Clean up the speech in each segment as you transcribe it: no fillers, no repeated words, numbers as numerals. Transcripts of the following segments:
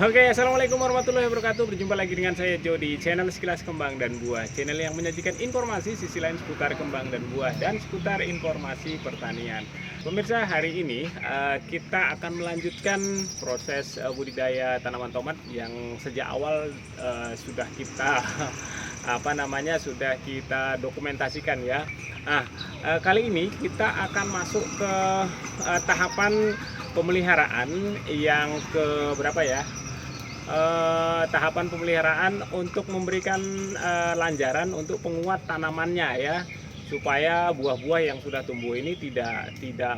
Oke, assalamualaikum warahmatullahi wabarakatuh. Berjumpa lagi dengan saya Jo di channel Sekilas Kembang dan Buah, channel yang menyajikan informasi sisi lain seputar kembang dan buah dan seputar informasi pertanian. Pemirsa, hari ini kita akan melanjutkan proses budidaya tanaman tomat yang sejak awal sudah kita sudah kita dokumentasikan ya. Nah, kali ini kita akan masuk ke tahapan pemeliharaan yang ke berapa ya? Tahapan pemeliharaan untuk memberikan lanjaran untuk penguat tanamannya ya, supaya buah-buah yang sudah tumbuh ini tidak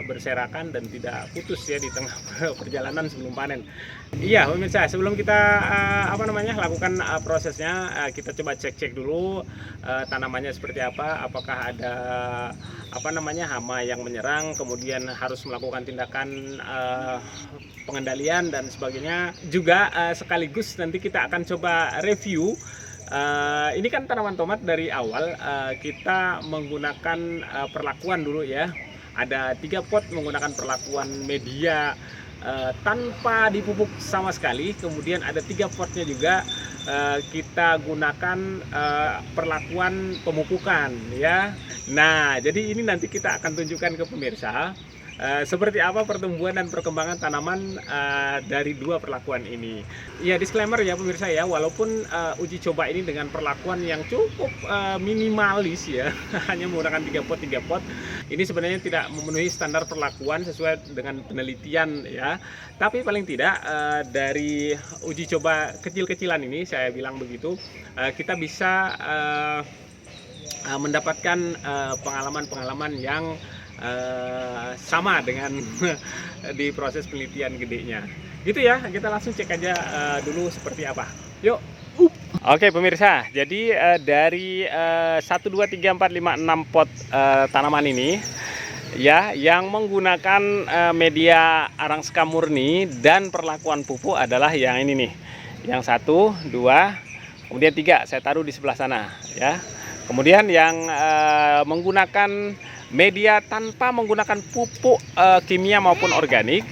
berserakan dan tidak putus ya di tengah perjalanan sebelum panen. Iya pemirsa, sebelum kita lakukan prosesnya, kita coba cek dulu tanamannya seperti apa, apakah ada hama yang menyerang, kemudian harus melakukan tindakan pengendalian dan sebagainya. Juga sekaligus nanti kita akan coba review. Ini kan tanaman tomat dari awal kita menggunakan perlakuan dulu ya. Ada 3 pot menggunakan perlakuan media tanpa dipupuk sama sekali. Kemudian ada 3 potnya juga kita gunakan perlakuan pemupukan ya. Nah, jadi ini nanti kita akan tunjukkan ke pemirsa seperti apa pertumbuhan dan perkembangan tanaman dari 2 perlakuan ini. Ya, disclaimer ya pemirsa ya, walaupun uji coba ini dengan perlakuan yang cukup minimalis ya, hanya menggunakan 3 pot, ini sebenarnya tidak memenuhi standar perlakuan sesuai dengan penelitian ya. Tapi paling tidak dari uji coba kecil-kecilan ini, saya bilang begitu, kita bisa mendapatkan pengalaman-pengalaman yang sama dengan di proses penelitian gedenya. Gitu ya, kita langsung cek aja dulu seperti apa. Yuk. Oke pemirsa, jadi dari 1, 2, 3, 4, 5, 6 pot tanaman ini ya, yang menggunakan media arang sekam murni dan perlakuan pupuk adalah yang ini nih. Yang 1, 2, kemudian 3 saya taruh di sebelah sana ya. Kemudian yang menggunakan media tanpa menggunakan pupuk kimia maupun organik,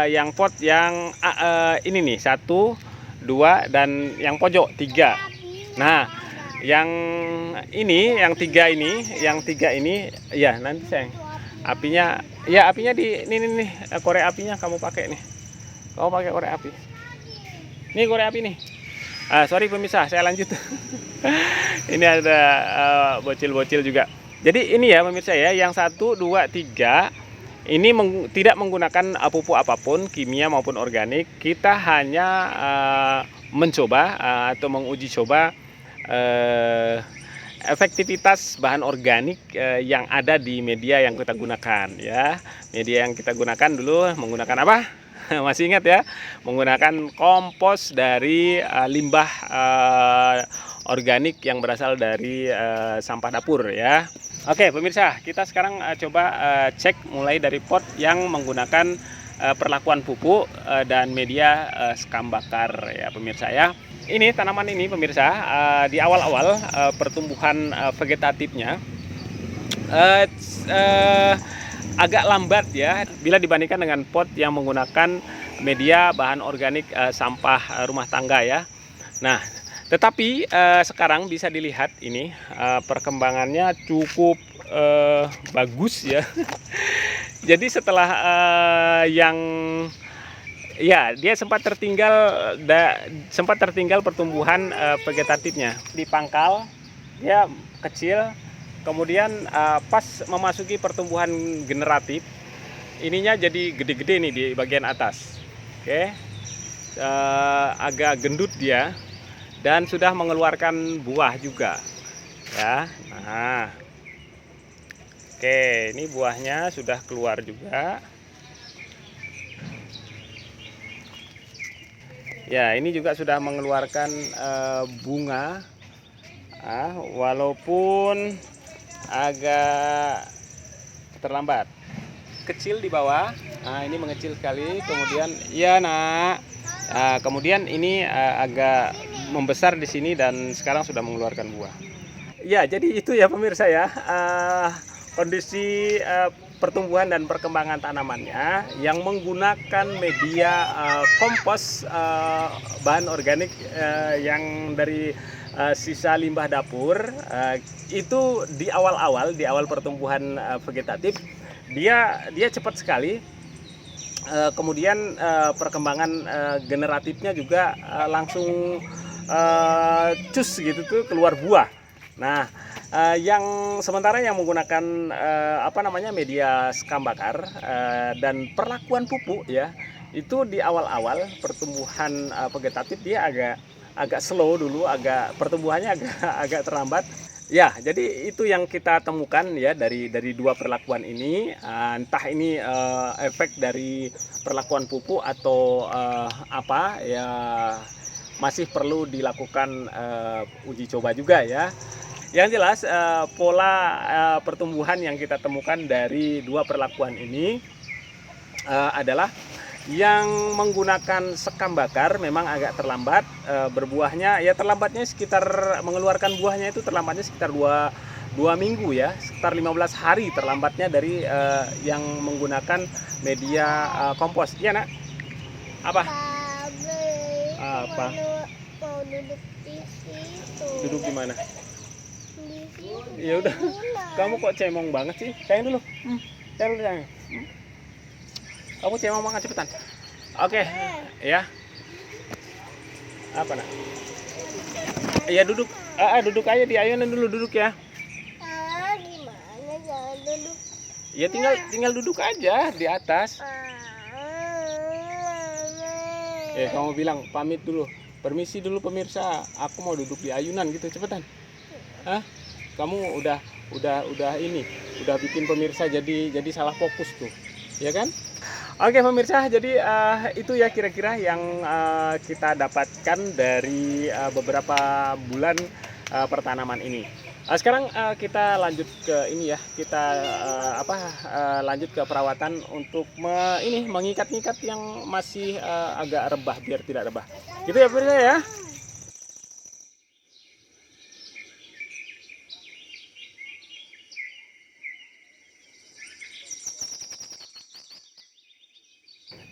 yang pot yang ini nih 1, 2 dan yang pojok 3. Nah, yang ini, yang 3 ini ya nanti sayang. Apinya di ini nih, korek apinya kamu pakai nih. Kamu pakai korek api. Nih korek api nih. Sorry pemirsa, saya lanjut. Ini ada bocil-bocil juga. Jadi ini ya pemirsa ya, yang 1, 2, 3 ini tidak menggunakan pupuk apapun, kimia maupun organik. Kita hanya mencoba atau menguji coba efektivitas bahan organik yang ada di media yang kita gunakan ya. Media yang kita gunakan dulu menggunakan apa? Masih ingat ya? Menggunakan kompos dari limbah organik yang berasal dari sampah dapur ya. Oke pemirsa, kita sekarang coba cek mulai dari pot yang menggunakan perlakuan pupuk dan media sekam bakar ya pemirsa ya. Ini tanaman ini pemirsa, di awal-awal pertumbuhan vegetatifnya agak lambat ya bila dibandingkan dengan pot yang menggunakan media bahan organik sampah rumah tangga ya. Nah, tetapi sekarang bisa dilihat ini perkembangannya cukup bagus ya. Jadi setelah dia sempat tertinggal pertumbuhan vegetatifnya di pangkal, dia kecil. Kemudian pas memasuki pertumbuhan generatif, ininya jadi gede-gede nih di bagian atas. Oke, agak gendut dia. Dan sudah mengeluarkan buah juga ya. Nah, oke, ini buahnya sudah keluar juga ya. Ini juga sudah mengeluarkan bunga, walaupun agak terlambat, kecil di bawah. Nah, ini mengecil sekali. Kemudian ya nak, kemudian ini agak membesar di sini dan sekarang sudah mengeluarkan buah. Ya, jadi itu ya pemirsa ya, kondisi pertumbuhan dan perkembangan tanamannya yang menggunakan media kompos bahan organik yang dari sisa limbah dapur, itu di awal pertumbuhan vegetatif dia cepat sekali. Kemudian perkembangan generatifnya juga langsung cus gitu tuh, keluar buah. Nah, sementara yang menggunakan media sekam bakar dan perlakuan pupuk ya, itu di awal pertumbuhan vegetatif dia agak slow dulu, pertumbuhannya agak terlambat. Ya, jadi itu yang kita temukan ya dari dua perlakuan ini. Entah ini efek dari perlakuan pupuk atau apa ya, masih perlu dilakukan uji coba juga ya. Yang jelas pola pertumbuhan yang kita temukan dari dua perlakuan ini adalah yang menggunakan sekam bakar memang agak terlambat berbuahnya, ya terlambatnya sekitar mengeluarkan buahnya itu terlambatnya sekitar 2 minggu ya, sekitar 15 hari terlambatnya dari yang menggunakan media kompos. Iya nak? Apa? Apa? Mau duduk di situ. Duduk di mana? Di situ. Ya udah. Kamu kok cemong banget sih? Sayang dulu. Sayang dulu sayang. Kamu cemong banget, cepetan. Oke, ya. Apa nak? Ya duduk. Duduk aja di ayunan dulu, duduk ya. Gimana jangan duduk? Ya tinggal duduk aja di atas. Kamu bilang pamit dulu. Permisi dulu pemirsa, aku mau duduk di ayunan gitu, cepetan. Kamu udah bikin pemirsa jadi salah fokus tuh. Ya kan? Oke pemirsa, jadi itu ya kira-kira yang kita dapatkan dari beberapa bulan pertanaman ini. Sekarang kita lanjut ke ini ya, kita lanjut ke perawatan untuk mengikat-ikat yang masih agak rebah biar tidak rebah. Gitu ya pemirsa ya.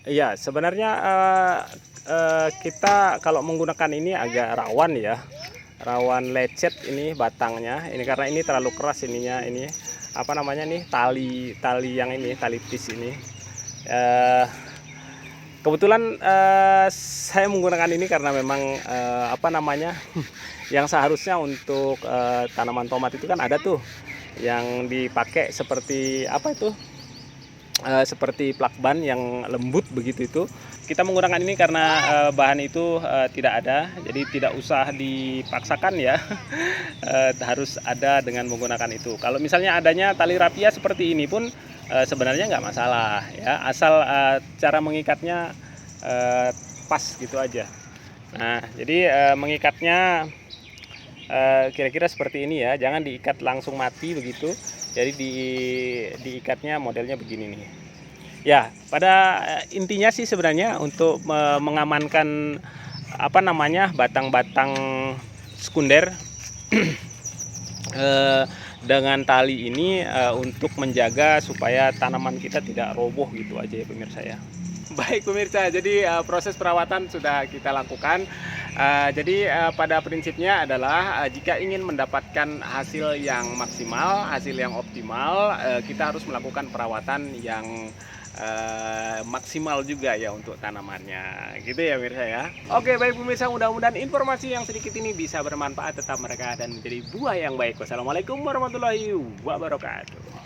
Iya, sebenarnya kita kalau menggunakan ini agak rawan ya, rawan lecet ini batangnya. Ini karena ini terlalu keras ininya, ini apa namanya nih, tali yang ini, tali tis ini. Kebetulan saya menggunakan ini karena memang yang seharusnya untuk tanaman tomat itu kan ada tuh yang dipakai seperti apa itu? Seperti plakban yang lembut begitu itu. Kita menggunakan ini karena bahan itu tidak ada, jadi tidak usah dipaksakan ya. Harus ada dengan menggunakan itu. Kalau misalnya adanya tali rapia seperti ini pun sebenarnya nggak masalah ya, asal cara mengikatnya pas gitu aja. Nah, jadi mengikatnya kira-kira seperti ini ya, jangan diikat langsung mati begitu. Jadi diikatnya modelnya begini nih. Ya, pada intinya sih sebenarnya untuk mengamankan batang-batang sekunder dengan tali ini untuk menjaga supaya tanaman kita tidak roboh gitu aja ya pemirsa ya. Baik pemirsa, jadi proses perawatan sudah kita lakukan. Jadi pada prinsipnya adalah jika ingin mendapatkan hasil yang maksimal, hasil yang optimal, kita harus melakukan perawatan yang maksimal juga ya untuk tanamannya, gitu ya pemirsa ya. Oke baik pemirsa, mudah-mudahan informasi yang sedikit ini bisa bermanfaat, tetap mereka dan menjadi buah yang baik. Wassalamualaikum warahmatullahi wabarakatuh.